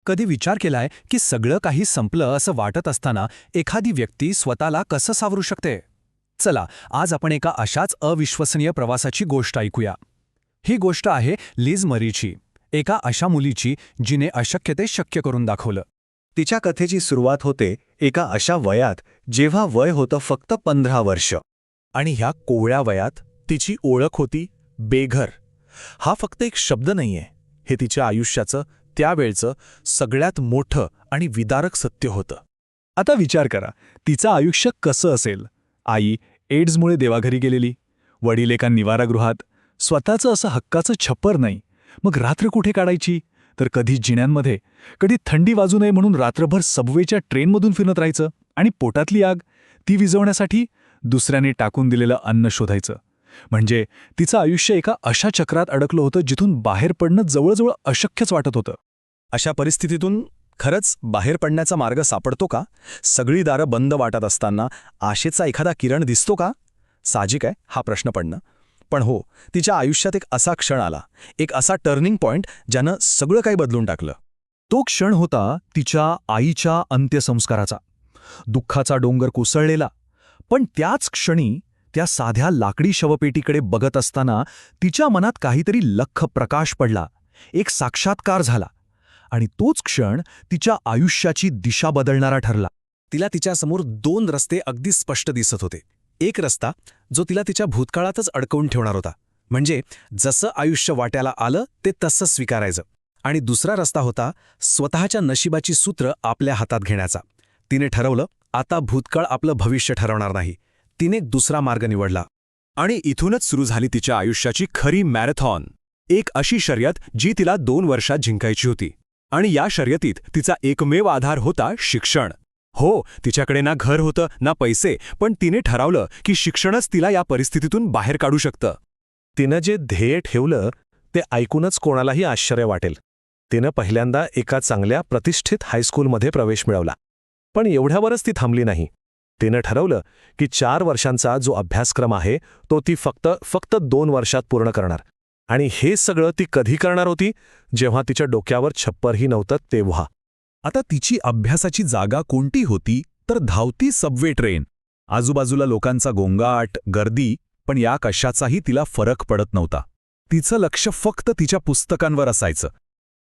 कधी विचार केलाय की सगळं काही संपलं असं वाटत असताना एखादी व्यक्ती स्वतःला कसं सावरू शकते? चला, आज आपण एका अशाच अविश्वसनीय प्रवासाची गोष्ट ऐकूया. ही गोष्ट आहे लिज मरीची, एका अशा मुलीची जिने अशक्य ते शक्य करून दाखवलं. तिच्या कथेची सुरुवात होते एका अशा वयात जेव्हा वय होतं फक्त 15 वर्ष. आणि ह्या कोवळ्या वयात तिची ओळख होती बेघर. हा फक्त एक शब्द नाहीये, हे तिच्या आयुष्याचं त्यावेळचं सगळ्यात मोठं आणि विदारक सत्य होतं. आता विचार करा, तिचं आयुष्य कसं असेल. आई एड्समुळे देवाघरी गेलेली, वडील एका निवारागृहात, स्वतःचं असं हक्काचं छप्पर नाही. मग रात्र कुठे काढायची? तर कधी जिण्यांमध्ये, कधी थंडी वाजू नये म्हणून रात्रभर सबवेच्या ट्रेनमधून फिरत राहायचं. आणि पोटातली आग, ती विझवण्यासाठी दुसऱ्याने टाकून दिलेलं अन्न शोधायचं. म्हणजे तिचं आयुष्य एका अशा चक्रात अडकलं होतं जिथून बाहेर पडणं जवळजवळ अशक्यच वाटत होतं. अशा परिस्थितीतून खरंच बाहेर पडण्याचा मार्ग सापडतो का? सगळी दारं बंद वाटत असताना आशेचा एखादा किरण दिसतो का? साहजिक आहे हा प्रश्न पडणं. पण हो, तिच्या आयुष्यात एक असा क्षण आला, एक असा टर्निंग पॉइंट ज्यानं सगळं काही बदलून टाकलं. तो क्षण होता तिच्या आईच्या अंत्यसंस्काराचा. दुःखाचा डोंगर कोसळलेला, पण त्याच क्षणी त्या साध्या लाकडी शवपेटीकडे बघत असताना तिच्या मनात काहीतरी लख्ख प्रकाश पडला, एक साक्षात्कार झाला. आणि तोच क्षण तिच्या आयुष्याची दिशा बदलणारा ठरला. तिला तिच्यासमोर 2 रस्ते अगदी स्पष्ट दिसत होते. एक रस्ता जो तिला तिच्या भूतकाळातच अडकवून ठेवणार होता, म्हणजे जसं आयुष्य वाट्याला आलं ते तसं स्वीकारायचं. आणि दुसरा रस्ता होता स्वतःच्या नशिबाची सूत्र आपल्या हातात घेण्याचा. तिने ठरवलं, आता भूतकाळ आपलं भविष्य ठरवणार नाही. तिने दुसरा मार्ग निवडला. आणि इथूनच सुरू झाली तिच्या आयुष्याची खरी मॅरेथॉन. एक अशी शर्यत जी तिला 2 वर्षात जिंकायची होती. आणि या शर्यतीत तिचा एकमेव आधार होता शिक्षण. हो, तिच्याकडे ना घर होतं ना पैसे, पण तिने ठरवलं की शिक्षणच तिला या परिस्थितीतून बाहेर काढू शकतं. तिनं जे ध्येय ठेवलं ते ऐकूनच कोणालाही आश्चर्य वाटेल. तिनं पहिल्यांदा एका चांगल्या प्रतिष्ठित हायस्कूलमध्ये प्रवेश मिळवला. पण एवढ्यावरच ती थांबली नाही. तिनं ठरवलं की 4 वर्षांचा जो अभ्यासक्रम आहे तो ती फक्त 2 वर्षात पूर्ण करणार. आणि हे सगळं ती कधी करणार होती? जेव्हा तिच्या डोक्यावर छप्परही नव्हतं तेव्हा. आता तिची अभ्यासाची जागा कोणती होती? तर धावती सबवे ट्रेन. आजूबाजूला लोकांचा गोंगाट, गर्दी, पण या कशाचाही तिला फरक पडत नव्हता. तिचं लक्ष फक्त तिच्या पुस्तकांवर असायचं.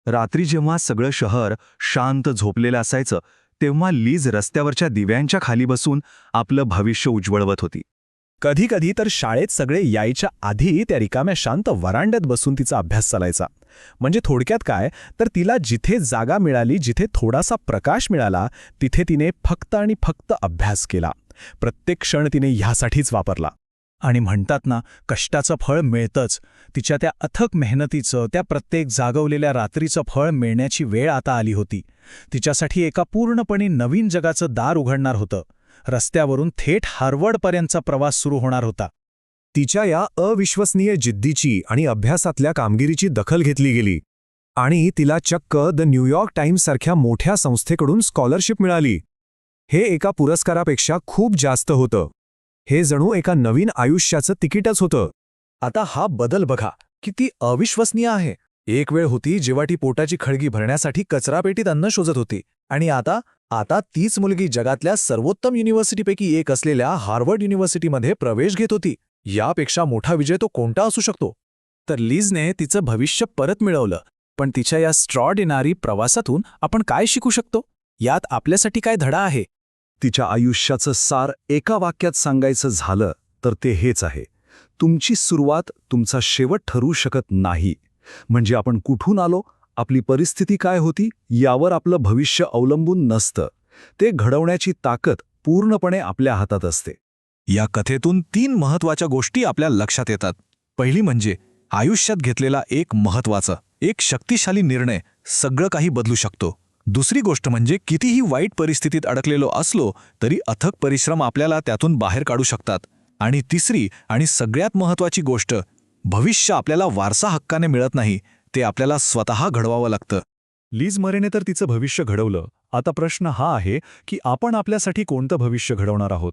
रात्री जेव्हा सगळं शहर शांत झोपलेलं असायचं तेव्हा लिज रस्त्यावरच्या दिव्यांच्या खाली बसून आपलं भविष्य उज्वळवत होती. कधीकधी तर शाळेत सगळे यायच्या आधी त्या रिकाम्या शांत वरांड्यात बसून तिचा अभ्यास चालायचा. म्हणजे थोडक्यात काय, तर तिला जिथे जागा मिळाली, जिथे थोडासा प्रकाश मिळाला, तिथे तिने फक्त आणि फक्त अभ्यास केला. प्रत्येक क्षण तिने ह्यासाठीच वापरला. आणि म्हणतात ना, कष्टाचं फळ मिळतंच. तिच्या त्या अथक मेहनतीचं, त्या प्रत्येक जागवलेल्या रात्रीचं फळ मिळण्याची वेळ आता आली होती. तिच्यासाठी एका पूर्णपणे नवीन जगाचं दार उघडणार होतं. रस्त्यावरून थेट हार्वर्डपर्यंतचा प्रवास सुरू होणार होता. तिच्या या अविश्वसनीय जिद्दीची आणि अभ्यासातल्या कामगिरीची दखल घेतली गेली. आणि तिला चक्क द न्यूयॉर्क टाइम्ससारख्या मोठ्या संस्थेकडून स्कॉलरशिप मिळाली. हे एका पुरस्कारापेक्षा खूप जास्त होतं. हे जणू एका नवीन आयुष्याचं तिकीटच होतं. आता हा बदल बघा, किती अविश्वसनीय आहे. एक वेळ होती जेव्हा ती पोटाची खळगी भरण्यासाठी कचरापेटीत अन्न शोधत होती. आणि आता तीच मुलगी जगातल्या सर्वोत्तम युनिव्हर्सिटीपैकी एक असलेल्या हार्वर्ड युनिव्हर्सिटीमध्ये प्रवेश घेत होती. यापेक्षा मोठा विजय तो कोणता असू शकतो? तर लिजने तिचं भविष्य परत मिळवलं. पण तिच्या या एक्स्ट्रॉर्डिनरी प्रवासातून आपण काय शिकू शकतो? यात आपल्यासाठी काय धडा आहे? तिच्या आयुष्याचं सार एका वाक्यात सांगायचं झालं तर ते हेच आहे: तुमची सुरुवात तुमचा शेवट ठरू शकत नाही. म्हणजे आपण कुठून आलो, आपली परिस्थिती काय होती यावर आपलं भविष्य अवलंबून नसतं. ते घडवण्याची ताकद पूर्णपणे आपल्या हातात असते. या कथेतून 3 महत्त्वाच्या गोष्टी आपल्या लक्षात येतात. पहिली म्हणजे आयुष्यात घेतलेला एक महत्त्वाचा, एक शक्तिशाली निर्णय सगळं काही बदलू शकतो. दुसरी गोष्ट म्हणजे कितीही वाईट परिस्थितीत अडकलेलो असलो तरी अथक परिश्रम आपल्याला त्यातून बाहेर काढू शकतात. आणि तिसरी आणि सगळ्यात महत्त्वाची गोष्ट, भविष्य आपल्याला वारसा हक्काने मिळत नाही, ते आपल्याला स्वतः घडवावं लागतं. लिज मरेने तर तिचं भविष्य घडवलं. आता प्रश्न हा आहे की आपण आपल्यासाठी कोणतं भविष्य घडवणार आहोत?